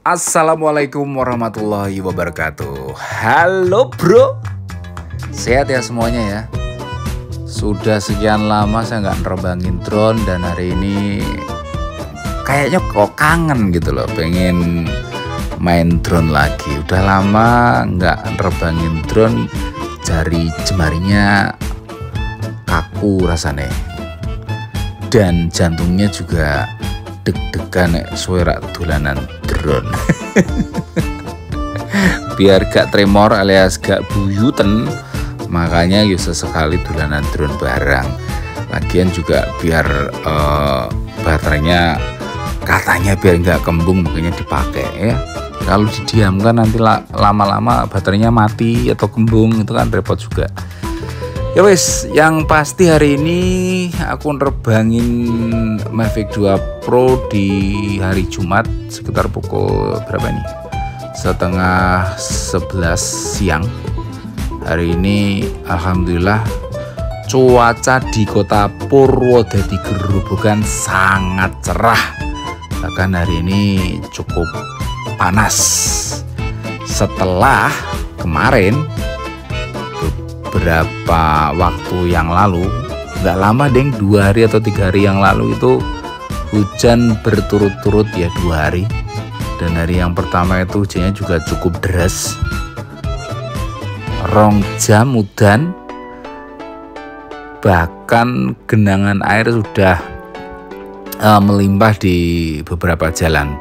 Assalamualaikum warahmatullahi wabarakatuh. Halo bro, sehat ya semuanya ya. Sudah sekian lama saya nggak nerbangin drone dan hari ini kayaknya kok kangen gitu loh, pengen main drone lagi. Udah lama nggak nerbangin drone, jari jemarinya kaku rasanya dan jantungnya juga deg-degan suara dolanan drone. Biar gak tremor alias gak buyuten, makanya yuk sesekali dolanan drone barang. Lagian juga biar baterainya katanya biar nggak kembung, makanya dipakai ya. Kalau didiamkan nanti lama-lama baterainya mati atau kembung, itu kan repot juga. Ya wes, yang pasti hari ini aku nerbangin Mavic 2 Pro di hari Jumat sekitar pukul berapa nih? Setengah 11 siang. Hari ini alhamdulillah cuaca di kota Purwodadi Gerobogan sangat cerah. Bahkan hari ini cukup panas. Setelah kemarin beberapa waktu yang lalu, nggak lama deng, 2 hari atau 3 hari yang lalu itu hujan berturut-turut ya 2 hari. Dan hari yang pertama itu hujannya juga cukup deras, rong jam udan, bahkan genangan air sudah melimpah di beberapa jalan.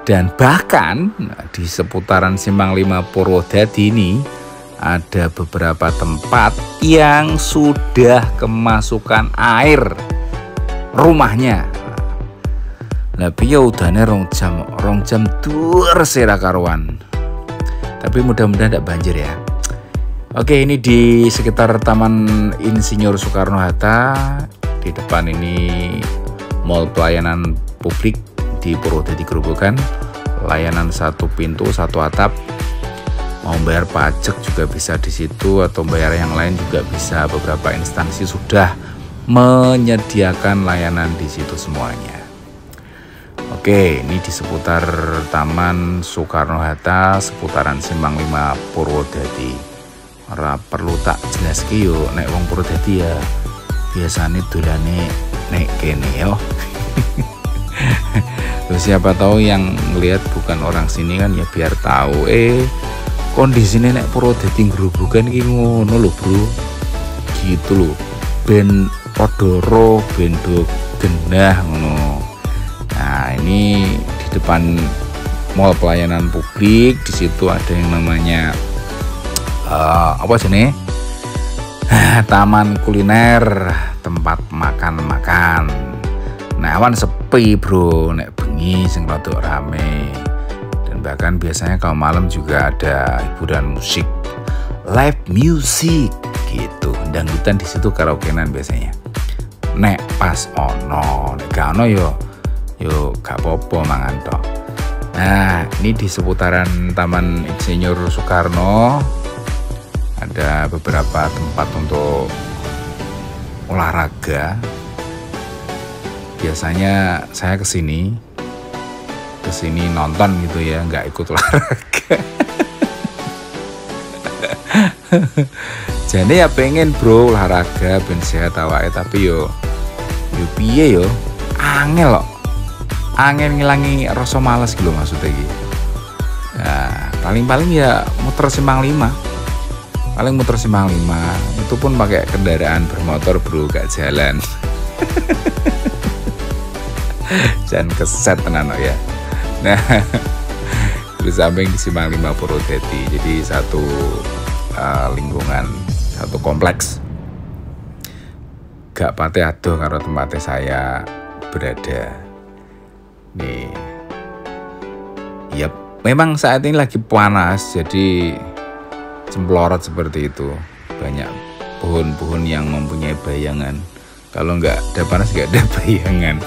Dan bahkan di seputaran Simpang 5 Purwodadi ini ada beberapa tempat yang sudah kemasukan air rumahnya. Lah piye udane rong jam dur sira karuan. Tapi mudah-mudahan tidak banjir ya. Oke, ini di sekitar Taman Insinyur Soekarno-Hatta. Di depan ini Mall Pelayanan Publik di Purwodadi Gerobogan. Layanan 1 pintu 1 atap. Mau bayar pajak juga bisa di situ, atau bayar yang lain juga bisa. Beberapa instansi sudah menyediakan layanan di situ semuanya. Oke, ini di seputar Taman Soekarno-Hatta, seputaran Simpang 5 Purwodadi. Ora perlu tak jelas yo, nek wong Purwodadi ya biasanya dolane nek kene yo. Terus siapa tahu yang ngelihat bukan orang sini kan ya biar tahu kondisinya nek Purwodadi Gerobogan iki ngono lho bro, gitu lho, ben podoro bendo genah ngono. Nah ini di depan Mall Pelayanan Publik, di situ ada yang namanya apa sih nih, taman kuliner, tempat makan-makan. Nah awan sepi bro, nek bengi sing rada rame. Bahkan biasanya kalau malam juga ada hiburan musik, live music gitu. Dangdutan di situ, karaokean biasanya. Nek pas ono, nek gak ono yo gak popo mangan tok. Nah, ini di seputaran Taman Insinyur Soekarno ada beberapa tempat untuk olahraga. Biasanya saya kesini nonton gitu ya, nggak ikut olahraga. Jadi ya pengen bro olahraga ben sehat awake, tapi yo piye yo angel ngilangi rasa males gitu maksudnya gitu. Nah, paling ya muter Simpang 5. Itu pun pakai kendaraan bermotor bro, gak jalan. Jangan keset tenan ya. Nah, terus samping di Simpang 5 Purwodadi, jadi satu lingkungan, satu kompleks. Gak pate adoh karo tempatnya saya berada. Nih, yep, memang saat ini lagi panas, jadi cemplorot seperti itu. Banyak pohon-pohon yang mempunyai bayangan. Kalau nggak ada panas, nggak ada bayangan.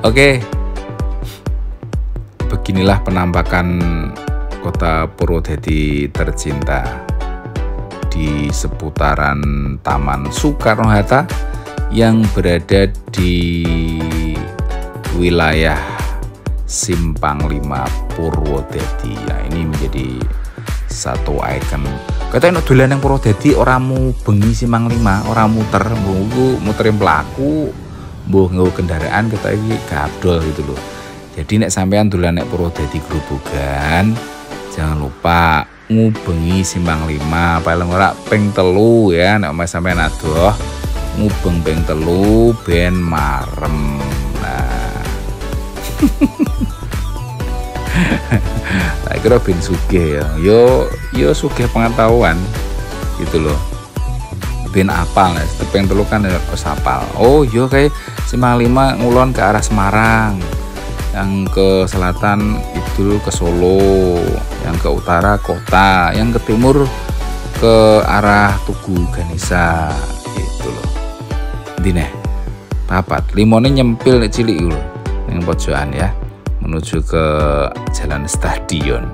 Oke, beginilah penampakan kota Purwodadi tercinta di seputaran Taman Soekarno-Hatta yang berada di wilayah Simpang 5 Purwodadi. Ya, ini menjadi satu ikon. Katanya nek dolan nang Purwodadi ora bengi Simpang 5, ora muter, muterin pelaku, mbuh nggawa kendaraan kita iki gadol gitu loh. Jadi nek sampean dolan nek Purwodadi Grobogan, jangan lupa ngubengi Simpang 5 paling ora ping 3 ya. Nek sampean adoh ngubeng ping 3 ben marem. Nah. Tak kira ben sugih ya. Yo sugih pengetahuan gitu loh. Ben apal nek ping 3 kan wis apal. Oh, yo kayak Simpang 5 ngulon ke arah Semarang. Yang ke selatan itu ke Solo, yang ke utara kota, yang ke timur ke arah Tugu Ganesa gitu loh. Dine papat limone nyempil cilik lho yang pojokan ya, menuju ke jalan stadion.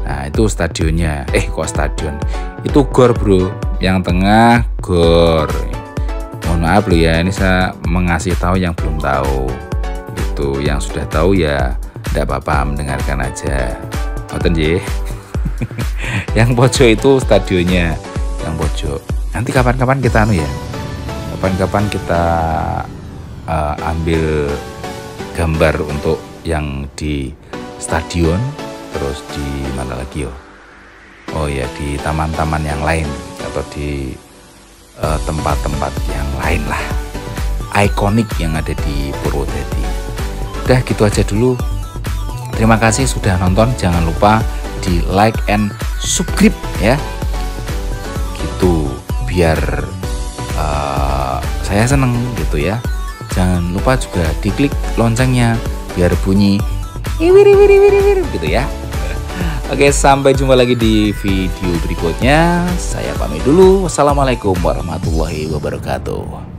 Nah itu stadionnya, kok stadion itu gor bro, yang tengah gor. Mohon maaf loh ya, ini saya mengasih tahu yang belum tahu. Itu yang sudah tahu ya tidak apa-apa, mendengarkan aja. Ngoten nggih. Yang pojok itu stadionnya, yang pojok. Nanti kapan-kapan kita ya. Kapan-kapan kita ambil gambar untuk yang di stadion, terus di mana lagi yo? Oh ya, di taman-taman yang lain atau di tempat-tempat yang lain lah. Ikonik yang ada di Purwodadi. Udah gitu aja dulu. Terima kasih sudah nonton. Jangan lupa di like and subscribe ya. Gitu biar saya seneng gitu ya. Jangan lupa juga diklik loncengnya biar bunyi wir gitu ya. Oke, sampai jumpa lagi di video berikutnya. Saya pamit dulu. Wassalamualaikum warahmatullahi wabarakatuh.